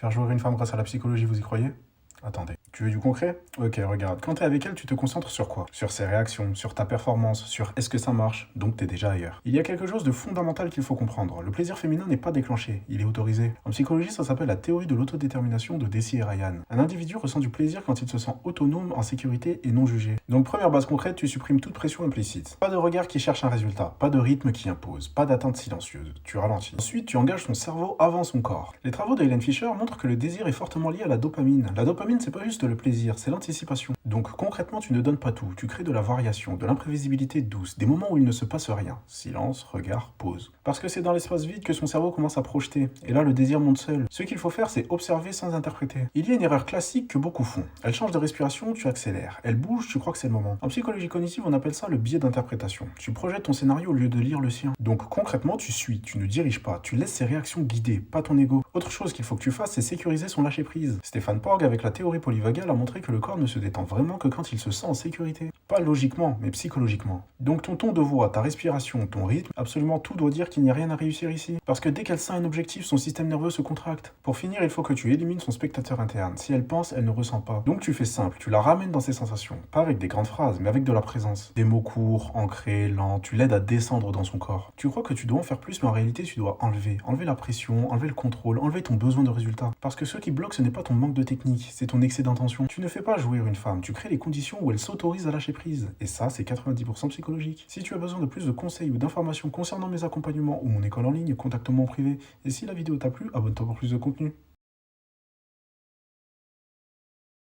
Faire jouer une femme grâce à la psychologie, vous y croyez? Attendez. Tu veux du concret? Ok, regarde. Quand t'es avec elle, tu te concentres sur quoi? Sur ses réactions, sur ta performance, sur est-ce que ça marche? Donc t'es déjà ailleurs. Il y a quelque chose de fondamental qu'il faut comprendre. Le plaisir féminin n'est pas déclenché, il est autorisé. En psychologie, ça s'appelle la théorie de l'autodétermination de Deci et Ryan. Un individu ressent du plaisir quand il se sent autonome, en sécurité et non jugé. Donc première base concrète, tu supprimes toute pression implicite. Pas de regard qui cherche un résultat, pas de rythme qui impose, pas d'attente silencieuse. Tu ralentis. Ensuite, tu engages ton cerveau avant son corps. Les travaux de Helen Fisher montrent que le désir est fortement lié à la dopamine. La dopamine, c'est pas juste le plaisir, c'est l'anticipation. Donc concrètement, tu ne donnes pas tout, tu crées de la variation, de l'imprévisibilité douce, des moments où il ne se passe rien. Silence, regard, pause. Parce que c'est dans l'espace vide que son cerveau commence à projeter. Et là, le désir monte seul. Ce qu'il faut faire, c'est observer sans interpréter. Il y a une erreur classique que beaucoup font. Elle change de respiration, tu accélères. Elle bouge, tu crois que c'est le moment. En psychologie cognitive, on appelle ça le biais d'interprétation. Tu projettes ton scénario au lieu de lire le sien. Donc concrètement, tu suis, tu ne diriges pas, tu laisses ses réactions guider, pas ton ego. Autre chose qu'il faut que tu fasses, c'est sécuriser son lâcher-prise. Stéphane Porg, avec la théorie polyvagale, a montré que le corps ne se détend vraiment que quand il se sent en sécurité. Pas logiquement, mais psychologiquement. Donc ton ton de voix, ta respiration, ton rythme, absolument tout doit dire qu'il n'y a rien à réussir ici. Parce que dès qu'elle sent un objectif, son système nerveux se contracte. Pour finir, il faut que tu élimines son spectateur interne. Si elle pense, elle ne ressent pas. Donc tu fais simple, tu la ramènes dans ses sensations. Pas avec des grandes phrases, mais avec de la présence. Des mots courts, ancrés, lents, tu l'aides à descendre dans son corps. Tu crois que tu dois en faire plus, mais en réalité tu dois enlever. Enlever la pression, enlever le contrôle, enlever ton besoin de résultat. Parce que ce qui bloque, ce n'est pas ton manque de technique, c'est ton excès d'intention. Tu ne fais pas jouir une femme, tu crées les conditions où elle s'autorise à lâcher prise. Et ça, c'est 90% psychologique. Si tu as besoin de plus de conseils ou d'informations concernant mes accompagnements ou mon école en ligne, contacte-moi en privé. Et si la vidéo t'a plu, abonne-toi pour plus de contenu.